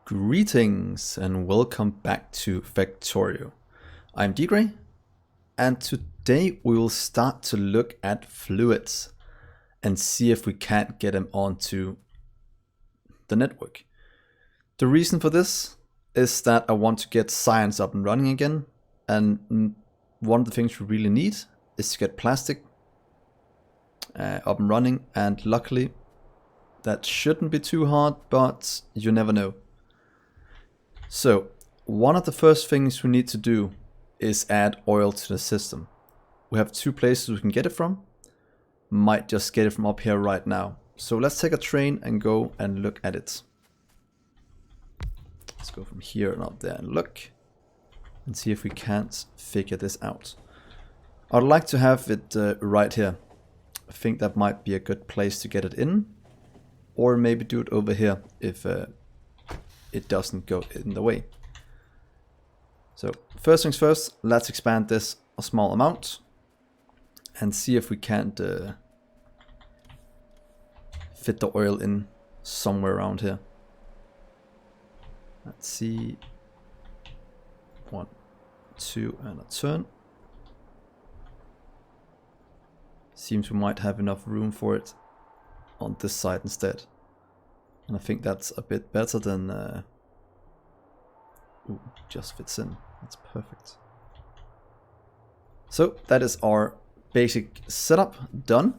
Greetings and welcome back to Factorio. I'm Dgray, and today we will start to look at fluids and see if we can't get them onto the network. The reason for this is that I want to get science up and running again, and one of the things we really need is to get plastic up and running, and luckily that shouldn't be too hard, but you never know. So, one of the first things we need to do is add oil to the system. We have two places we can get it from. Might just get it from up here right now. So let's take a train and go and look at it. Let's go from here and up there and look. And see if we can't figure this out. I'd like to have it right here. I think that might be a good place to get it in. Or maybe do it over here if it doesn't go in the way. So first things first, let's expand this a small amount and see if we can't fit the oil in somewhere around here. Let's see. 1, 2 and a turn. Seems we might have enough room for it on this side instead. And I think that's a bit better than... ooh, just fits in. That's perfect. So that is our basic setup done.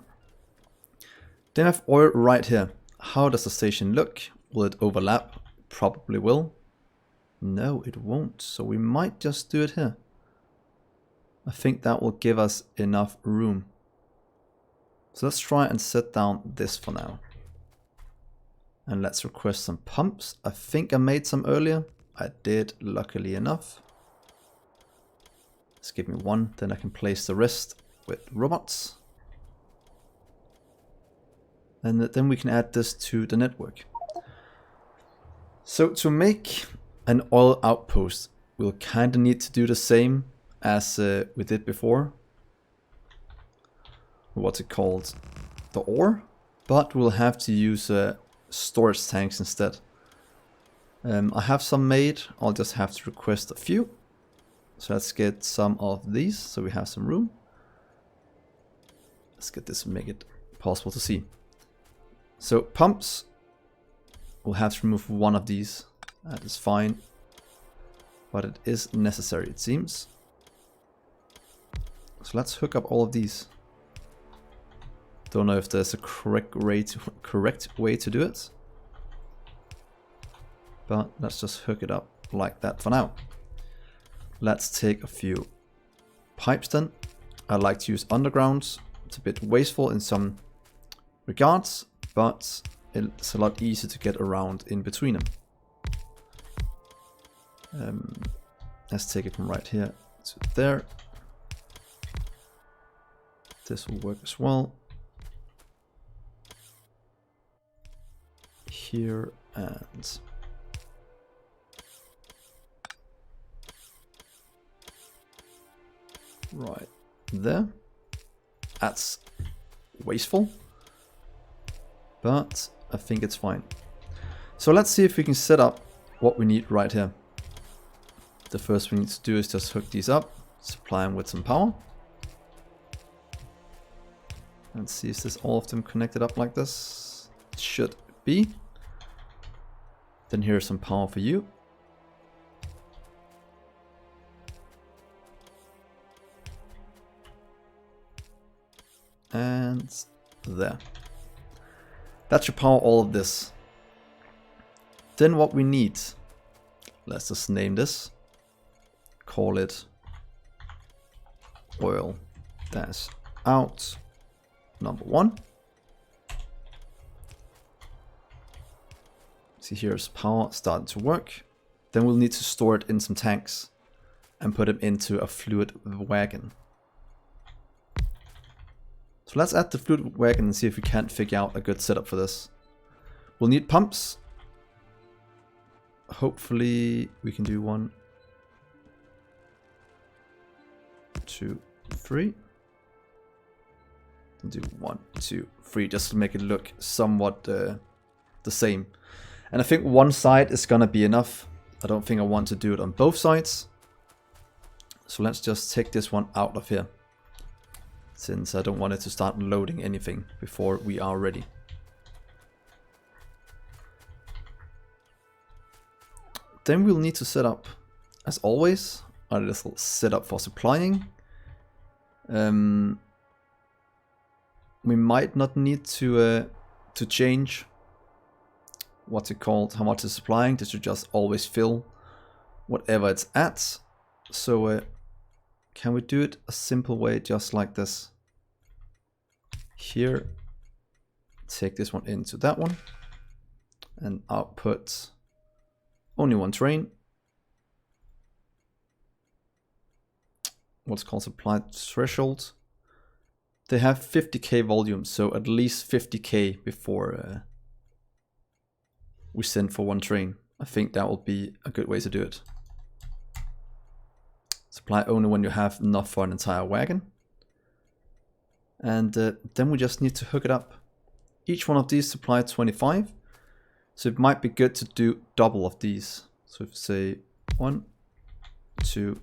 Then I have oil right here. How does the station look? Will it overlap? Probably will. No, it won't. So we might just do it here. I think that will give us enough room. So let's try and set down this for now. And let's request some pumps. I think I made some earlier. I did, luckily enough. Just give me one, then I can place the rest with robots. And then we can add this to the network. So to make an oil outpost, we'll kind of need to do the same as we did before. What's it called? The ore. But we'll have to use storage tanks instead. I have some made. I'll just have to request a few. So let's get some of these so we have some room. Let's get this and make it possible to see. So pumps, we'll have to remove one of these. That is fine, but it is necessary, it seems. So let's hook up all of these. Don't know if there's a correct way to do it, but let's just hook it up like that for now. Let's take a few pipes then. I like to use undergrounds. It's a bit wasteful in some regards, but it's a lot easier to get around in between them. Let's take it from right here to there. This will work as well. Here and right there. That's wasteful, but I think it's fine. So let's see if we can set up what we need right here. The first thing we need to do is just hook these up, supply them with some power. And see, is this all of them connected up like this? It should be. Then here's some power for you. And there. That should power all of this. Then what we need, let's just name this. Call it oil dash out number 1. See, here's power starting to work. Then we'll need to store it in some tanks and put them into a fluid wagon. So let's add the fluid wagon and see if we can't figure out a good setup for this. We'll need pumps. Hopefully we can do 1, 2, 3. And do 1, 2, 3 just to make it look somewhat the same. And I think one side is gonna be enough. I don't think I want to do it on both sides. So let's just take this one out of here, since I don't want it to start loading anything before we are ready. Then we'll need to set up, as always, a little setup for supplying. We might not need to change what's it called, how much it's supplying. This should just always fill whatever it's at. So can we do it a simple way, just like this? Here, take this one into that one, and output only one train. What's called supply threshold. They have 50k volume, so at least 50k before we send for one train. I think that will be a good way to do it. Supply only when you have enough for an entire wagon. And then we just need to hook it up. Each one of these supply 25. So it might be good to do double of these. So if you say 1, 2,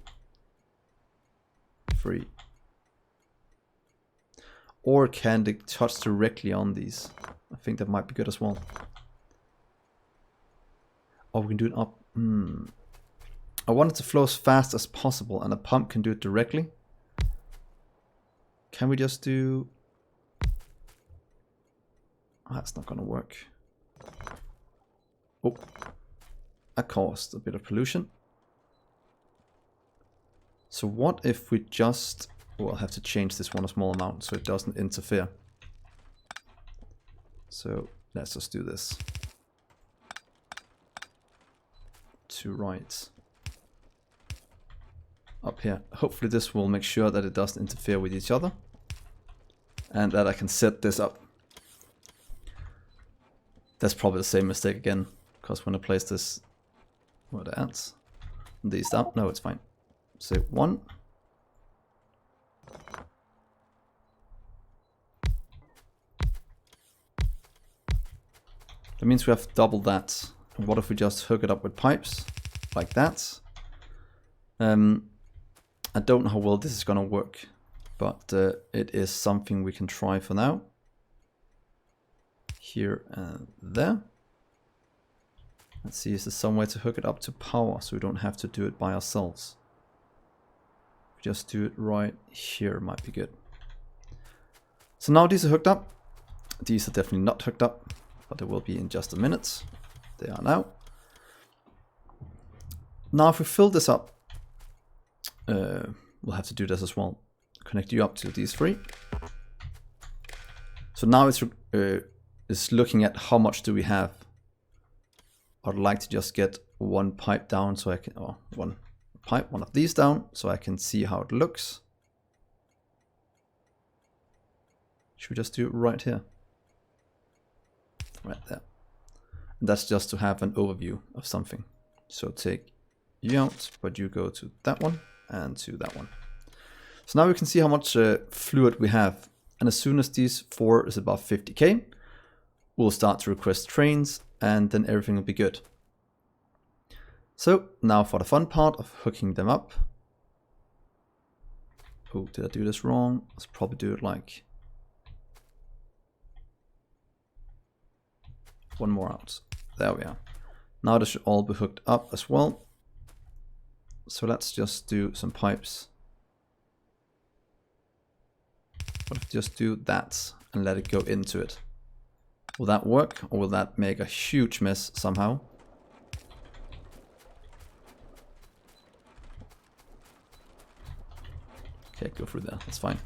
3. Or can they touch directly on these? I think that might be good as well. Oh, we can do it up. I want it to flow as fast as possible, and a pump can do it directly. Can we just do... Oh, that's not gonna work. Oh, that caused a bit of pollution. So what if we just... We'll have to change this one a small amount so it doesn't interfere. So let's just do this. 2 right. Up here. Hopefully this will make sure that it doesn't interfere with each other. And that I can set this up. That's probably the same mistake again. Because when I place this... What are the ants? These down? No, it's fine. Say 1. That means we have double that. And what if we just hook it up with pipes? Like that. I don't know how well this is going to work. But it is something we can try for now. Here and there. Let's see, is there some way to hook it up to power so we don't have to do it by ourselves? Just do it right here, might be good. So now these are hooked up. These are definitely not hooked up, but they will be in just a minute. They are now. Now if we fill this up, we'll have to do this as well. Connect you up to these 3. So now it's looking at how much do we have. I'd like to just get one pipe down so I can, or one of these down so I can see how it looks. Should we just do it right here? Right there. And that's just to have an overview of something. So take you out, but you go to that one and to that one. So now we can see how much fluid we have. And as soon as these 4 is above 50k, we'll start to request trains and then everything will be good. So now for the fun part of hooking them up. Oh, did I do this wrong? Let's probably do it like one more out. There we are. Now they should all be hooked up as well. So let's just do some pipes. What if we just do that and let it go into it? Will that work, or will that make a huge mess somehow? Okay, go through there, that's fine.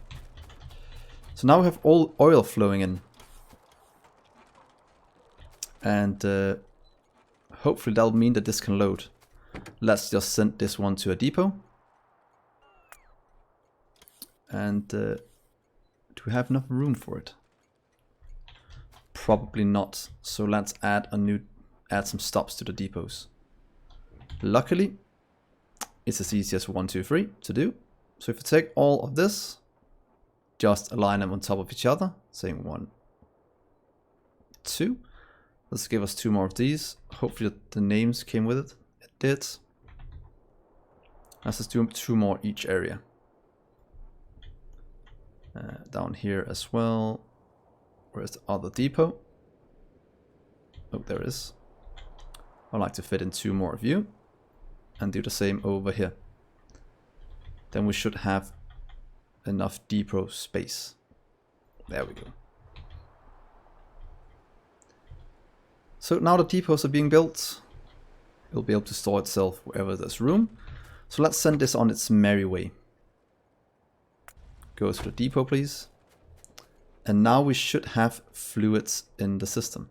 So now we have all oil flowing in. And hopefully that'll mean that this can load. Let's just send this one to a depot. And do we have enough room for it? Probably not. So let's add some stops to the depots. Luckily, it's as easy as 1, 2, 3 to do. So if you take all of this, just align them on top of each other, saying 1, 2. Let's give us 2 more of these. Hopefully the names came with it. It did. Let's just do 2 more each area. Down here as well. Where's the other depot? Oh, there it is. I'd like to fit in 2 more of you. And do the same over here. Then we should have enough depot space. There we go. So now the depots are being built. It'll be able to store itself wherever there's room. So let's send this on its merry way. Go to the depot, please. And now we should have fluids in the system.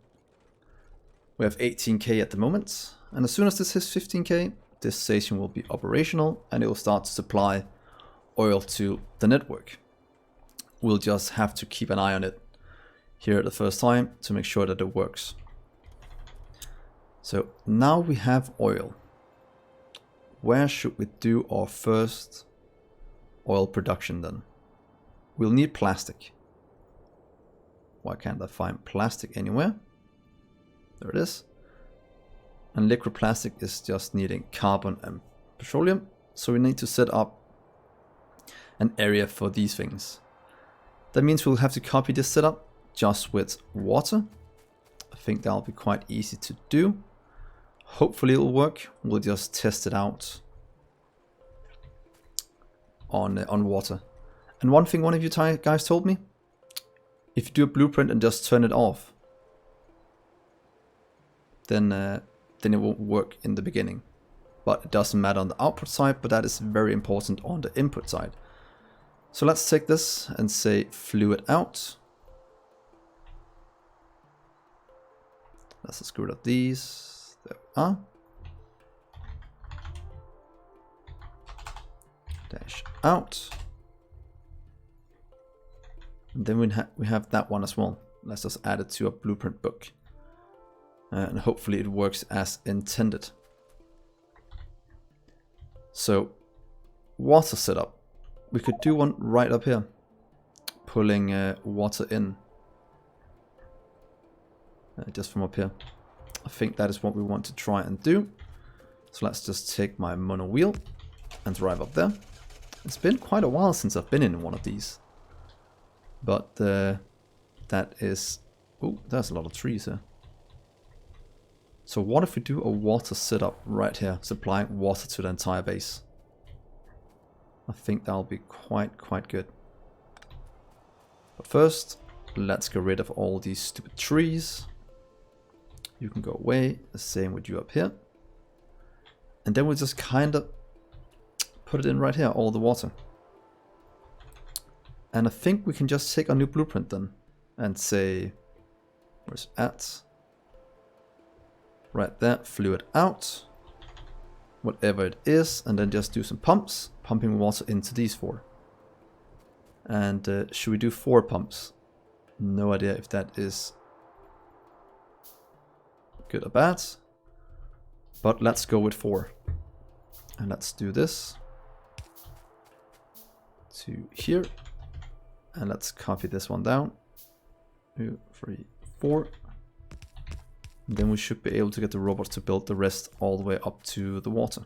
We have 18k at the moment. And as soon as this hits 15k, this station will be operational and it will start to supply oil to the network. We'll just have to keep an eye on it here at the first time to make sure that it works. So now we have oil. Where should we do our first oil production then? We'll need plastic. Why can't I find plastic anywhere? There it is. And liquid plastic is just needing carbon and petroleum. So we need to set up an area for these things. That means we'll have to copy this setup just with water. I think that'll be quite easy to do. Hopefully it'll work. We'll just test it out on water. And one thing one of you guys told me, if you do a blueprint and just turn it off, then it won't work in the beginning. But it doesn't matter on the output side, but that is very important on the input side. So let's take this and say fluid out. Let's just screw up these. There we are. Dash out. And then we have that one as well. Let's just add it to a blueprint book. And hopefully it works as intended. So, water setup. We could do one right up here. Pulling water in. Just from up here. I think that is what we want to try and do. So let's just take my mono wheel and drive up there. It's been quite a while since I've been in one of these. But that is... Oh, there's a lot of trees here. So what if we do a water setup right here, supplying water to the entire base? I think that'll be quite good. But first, let's get rid of all these stupid trees. You can go away, the same with you up here. And then we'll just kind of put it in right here, all the water. And I think we can just take our new blueprint then and say, where's it at? Right there, fluid out, whatever it is, and then just do some pumps, pumping water into these 4. And should we do 4 pumps? No idea if that is good or bad, but let's go with 4. And let's do this to here, and let's copy this one down. 2, 3, 4. And then we should be able to get the robots to build the rest all the way up to the water.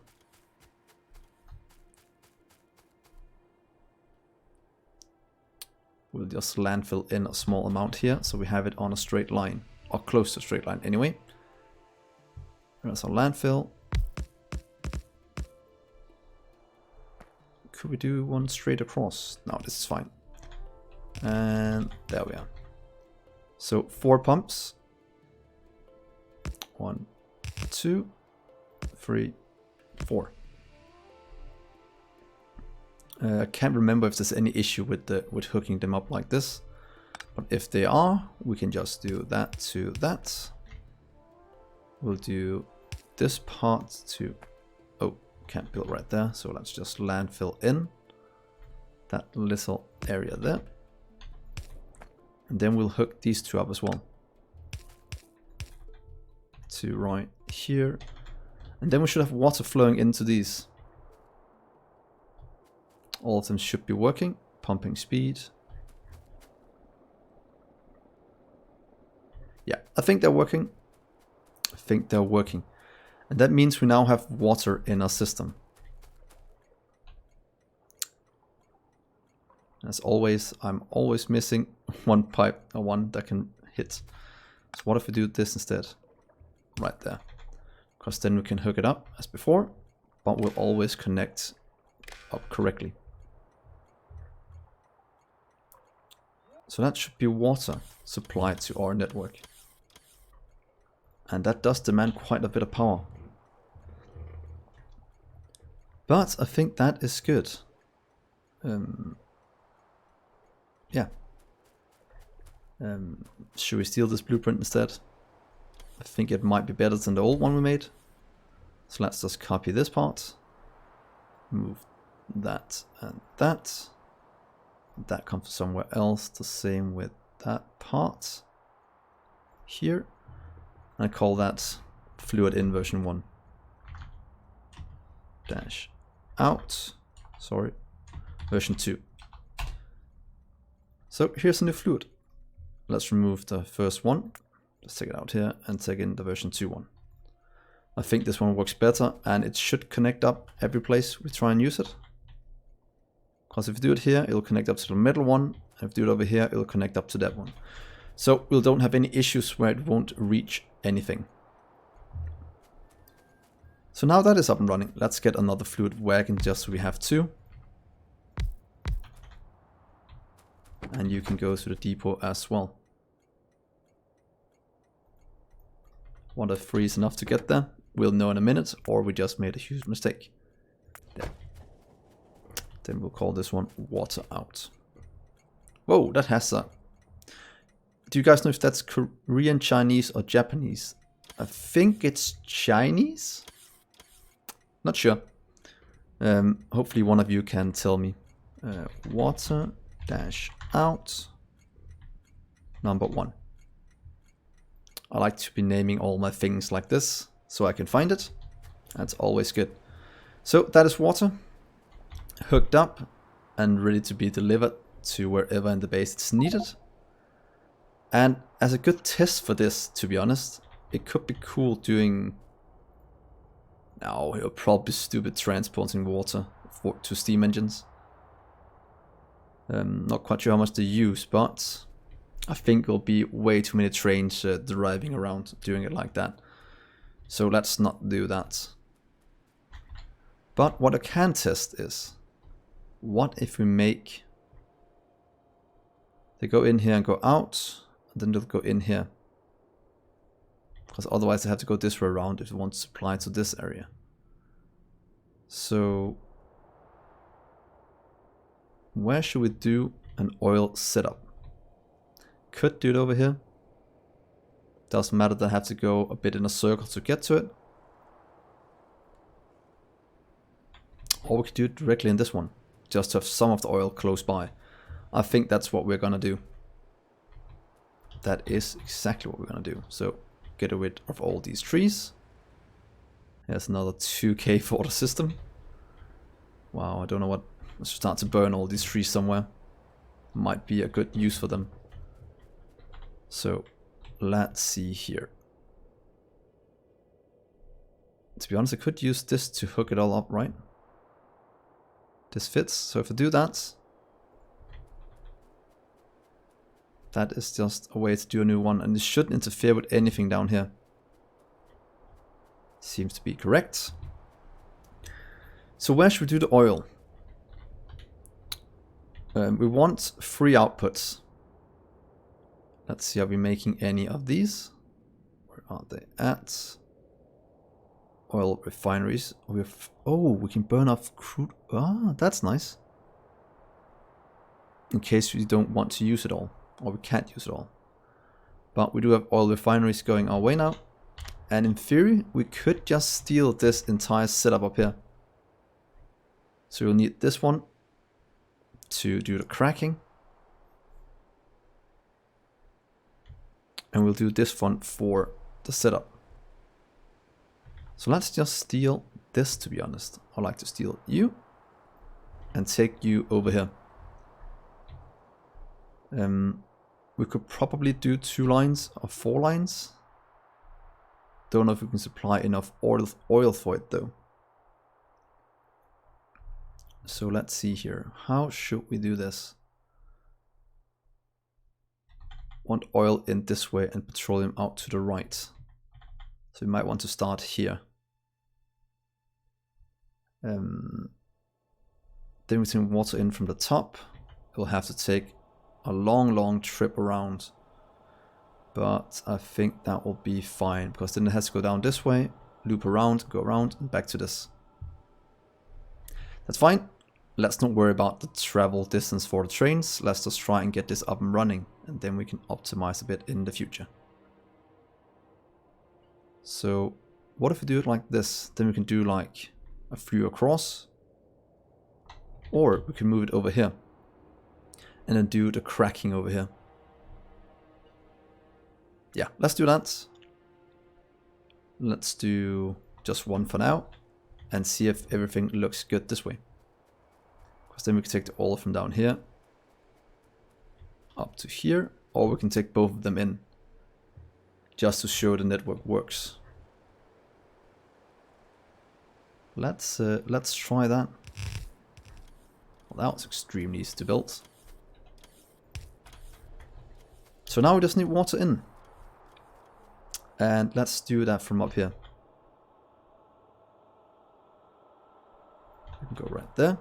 We'll just landfill in a small amount here, so we have it on a straight line, or close to a straight line anyway. There's our landfill. Could we do one straight across? No, this is fine. And there we are. So 4 pumps. 1, 2, 3, 4. I can't remember if there's any issue with hooking them up like this, but if they are, we can just do that to that. We'll do this part to... Oh, can't build right there, so let's just landfill in that little area there. And then we'll hook these 2 up as well. To right here. And then we should have water flowing into these. All of them should be working. Pumping speed. Yeah, I think they're working. I think they're working. And that means we now have water in our system. As always, I'm always missing one pipe or one that can hit. So what if we do this instead? Right there. Because then we can hook it up as before, but we'll always connect up correctly. So that should be water supplied to our network. And that does demand quite a bit of power. But I think that is good. Yeah. Should we steal this blueprint instead? I think it might be better than the old one we made. So let's just copy this part. Move that and that. That comes somewhere else. The same with that part. Here. I call that fluid in version 1. Dash out. Sorry. Version 2. So here's a new fluid. Let's remove the first one. Let's take it out here and take in the version 2 one. I think this one works better and it should connect up every place we try and use it. Because if you do it here, it'll connect up to the middle one. And if you do it over here, it'll connect up to that one. So we don't have any issues where it won't reach anything. So now that is up and running, let's get another fluid wagon just so we have 2. And you can go to the depot as well. Wonder if 3 is enough to get there. We'll know in a minute, or we just made a huge mistake. There. Then we'll call this one water out. Whoa, that has a... Do you guys know if that's Korean, Chinese, or Japanese? I think it's Chinese? Not sure. Hopefully one of you can tell me. Water dash out number 1. I like to be naming all my things like this so I can find it. That's always good. So that is water hooked up and ready to be delivered to wherever in the base it's needed. And as a good test for this, to be honest, it could be cool doing... No, it'll probably be stupid transporting water to steam engines. Not quite sure how much they use, but I think there'll be way too many trains driving around doing it like that. So let's not do that. But what I can test is, what if we make... They go in here and go out, and then they'll go in here. Because otherwise they have to go this way around if they want to supply to this area. So... where should we do an oil setup? Could do it over here. Doesn't matter that I have to go a bit in a circle to get to it. Or we could do it directly in this one. Just to have some of the oil close by. I think that's what we're gonna do. That is exactly what we're gonna do. So get rid of all these trees. Here's another 2k for the system. Wow, I don't know what... Let's start to burn all these trees somewhere. Might be a good use for them. So, let's see here. To be honest, I could use this to hook it all up, right? This fits, so if I do that... That is just a way to do a new one, and it shouldn't interfere with anything down here. Seems to be correct. So where should we do the oil? We want 3 outputs. Let's see, are we making any of these? Where are they at? Oil refineries. Oh, we can burn off crude. Ah, that's nice. In case we don't want to use it all. Or we can't use it all. But we do have oil refineries going our way now. And in theory, we could just steal this entire setup up here. So we'll need this one to do the cracking. And we'll do this one for the setup. So let's just steal this, to be honest. I'd like to steal you and take you over here. We could probably do 2 lines or 4 lines. Don't know if we can supply enough oil for it though. So let's see here. How should we do this? Want oil in this way and petroleum out to the right. So we might want to start here. Then we send water in from the top. We'll have to take a long trip around. But I think that will be fine, because then it has to go down this way, loop around, go around, and back to this. That's fine. Let's not worry about the travel distance for the trains. Let's just try and get this up and running, and then we can optimize a bit in the future. So what if we do it like this? Then we can do like a few across, or we can move it over here and then do the cracking over here. Yeah, let's do that. Let's do just one for now and see if everything looks good this way. Because then we can take the oil from down here up to here, or we can take both of them in just to show the network works. Let's try that. Well, that was extremely easy to build. So now we just need water in. And let's do that from up here. We can go right there.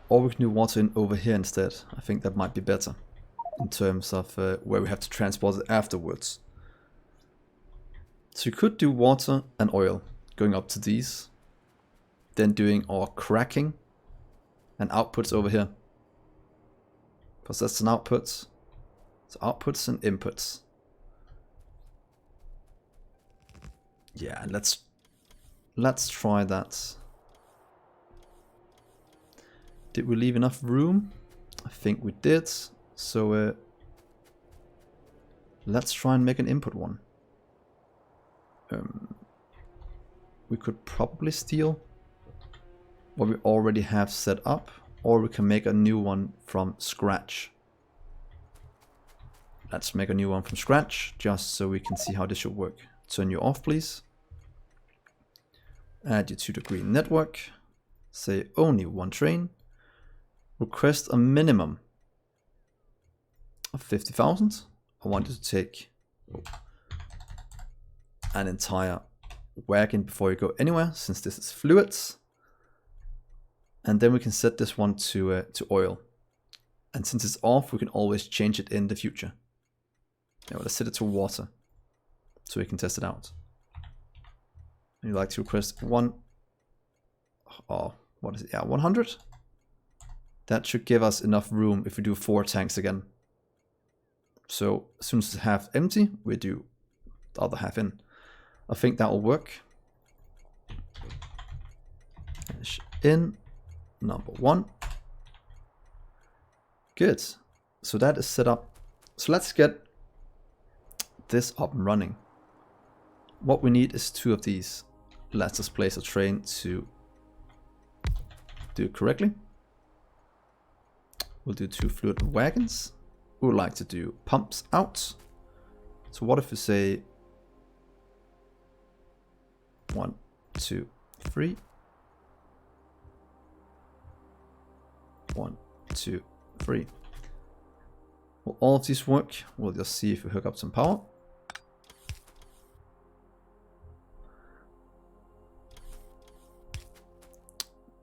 Or we can do water in over here instead. I think that might be better in terms of where we have to transport it afterwards. So you could do water and oil going up to these. Then doing our cracking and outputs over here. Because that's an output. So outputs and inputs. Yeah, and let's try that. Did we leave enough room? I think we did. So let's try and make an input one. We could probably steal what we already have set up, or we can make a new one from scratch. Let's make a new one from scratch, just so we can see how this should work. Turn you off, please. Add you to the green network. Say only one train. Request a minimum of 50,000. I want you to take an entire wagon before you go anywhere, since this is fluids. And then we can set this one to oil. And since it's off, we can always change it in the future. Now let's set it to water, so we can test it out. And you like to request 100? Yeah, 100. That should give us enough room if we do 4 tanks again. So as soon as it's half empty, we do the other half in. I think that will work. In number 1. Good. So that is set up. So let's get this up and running. What we need is 2 of these. Let's just place a train to do it correctly. We'll do 2 fluid wagons. We would like to do pumps out. So what if we say 1, 2, 3. 1, 2, 3. Will all of these work? We'll just see if we hook up some power.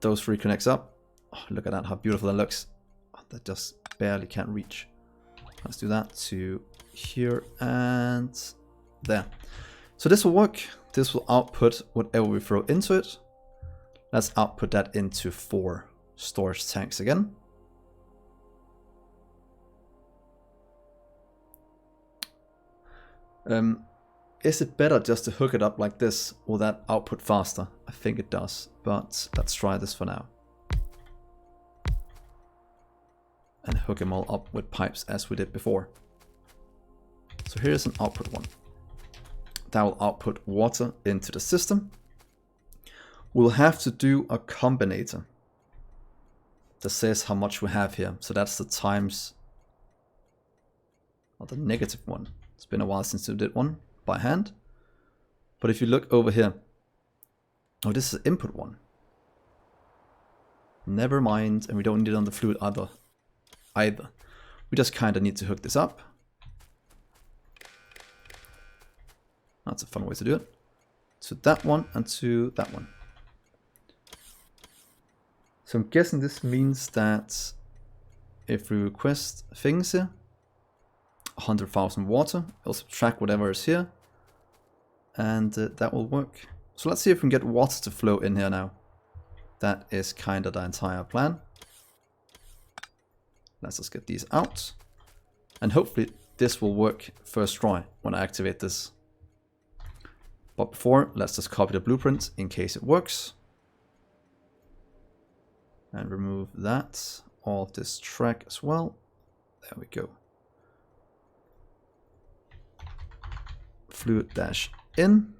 Those 3 connects up. Oh, look at that, how beautiful that looks. Oh, that just barely can't reach. Let's do that to here and there. So this will work. This will output whatever we throw into it. Let's output that into 4 storage tanks again. Is it better just to hook it up like this? Will that output faster? I think it does, but let's try this for now. And hook them all up with pipes as we did before. So here's an output one. That will output water into the system. We'll have to do a combinator that says how much we have here. So that's the times, or the negative one. It's been a while since we did one by hand. But if you look over here, oh, this is input one. Never mind, and we don't need it on the fluid either. We just kind of need to hook this up. That's a fun way to do it. To that one and to that one. So I'm guessing this means that if we request things here, 100,000 water, it'll subtract whatever is here, and that will work. So let's see if we can get water to flow in here now. That is kind of the entire plan. Let's just get these out. And hopefully this will work first try when I activate this. But before, let's just copy the blueprint in case it works. And remove that, all of this track as well. There we go. Fluid dash in.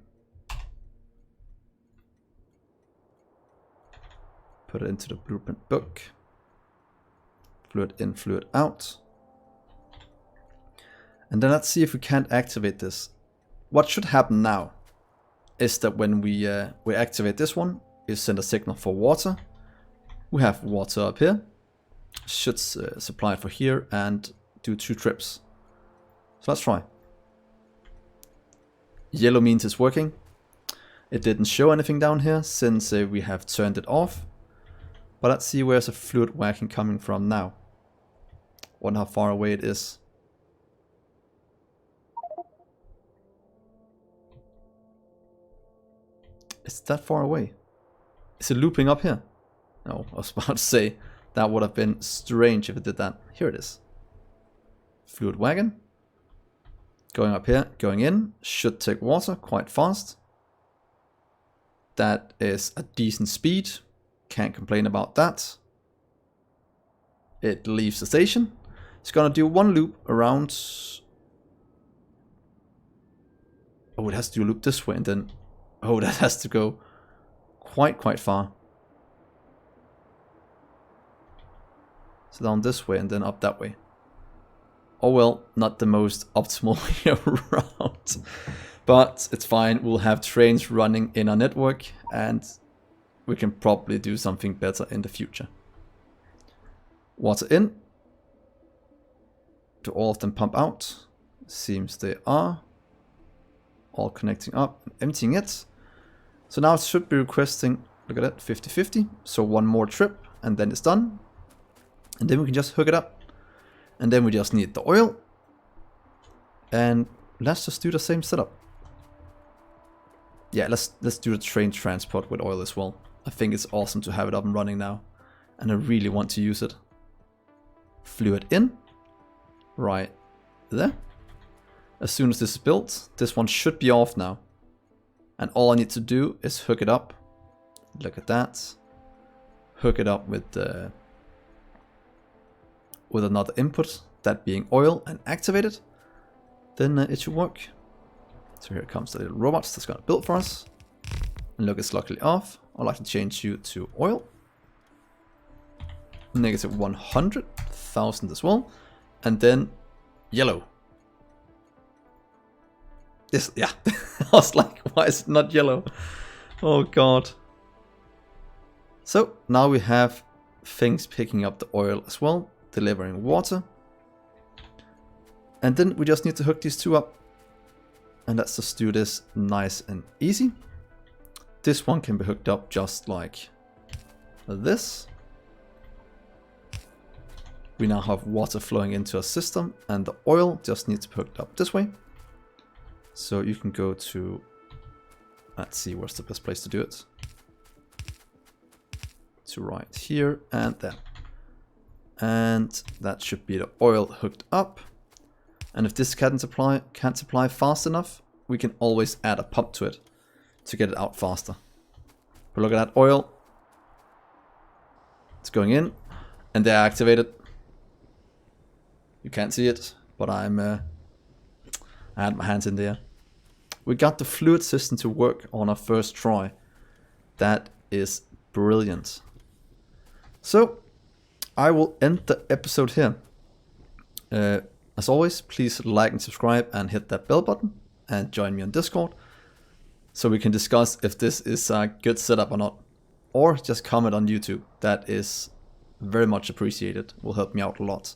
Put it into the blueprint book. Fluid in, fluid out. And then let's see if we can't activate this. What should happen now is that when we activate this one, it send a signal for water. We have water up here. Should supply it for here and do 2 trips. So let's try. Yellow means it's working. It didn't show anything down here since we have turned it off. But let's see where's the fluid whacking coming from now. Wonder how far away it is. Is that far away? Is it looping up here? No, I was about to say that would have been strange if it did that. Here it is. Fluid wagon. Going up here, going in. Should take water quite fast. That is a decent speed. Can't complain about that. It leaves the station. It's gonna do 1 loop around. Oh, it has to do a loop this way and then. Oh, that has to go quite far. So down this way and then up that way. Oh well, not the most optimal way around. But it's fine, we'll have trains running in our network and we can probably do something better in the future. Water in. Do all of them pump out? Seems they are. All connecting up, emptying it. So now it should be requesting, look at that, 50-50. So 1 more trip and then it's done. And then we can just hook it up. And then we just need the oil. And let's just do the same setup. Yeah, let's do the train transport with oil as well. I think it's awesome to have it up and running now. And I really want to use it. Fluid in. Right there. As soon as this is built, this one should be off now. And all I need to do is hook it up. Look at that. Hook it up with another input, that being oil, and activate it. Then it should work. So here comes the little robots that's gonna build for us. And look, it's luckily off. I'd like to change you to oil. Negative 100,000 as well. And then yellow. This, yeah. I was like, why is it not yellow? Oh god. So now we have things picking up the oil as well, delivering water. And then we just need to hook these 2 up. And let's just do this nice and easy. This one can be hooked up just like this. We now have water flowing into our system and the oil just needs to be hooked up this way. So you can go to, let's see, where's the best place to do it? To right here and there. And that should be the oil hooked up. And if this can't supply fast enough, we can always add a pump to it to get it out faster. But look at that oil. It's going in and they're activated. You can't see it, but I had my hands in there. We got the fluid system to work on our first try. That is brilliant. So I will end the episode here. I As always, please like and subscribe and hit that bell button and join me on Discord so we can discuss if this is a good setup or not. Or just comment on YouTube. That is very much appreciated. Will help me out a lot.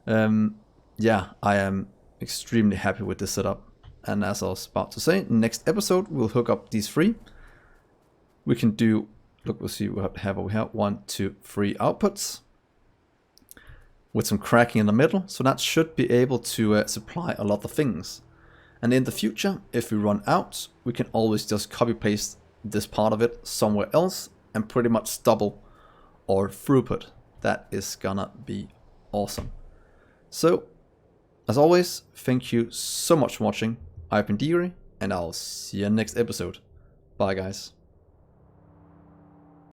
Yeah, I am extremely happy with this setup. And as I was about to say, next episode we'll hook up these three. We can do, look, we'll see what we have over here. 1, 2, 3 outputs with some cracking in the middle. So that should be able to supply a lot of things. And in the future, if we run out, we can always just copy paste this part of it somewhere else and pretty much double our throughput. That is gonna be awesome. So, as always, thank you so much for watching. I've been Dgray, and I'll see you in the next episode. Bye guys.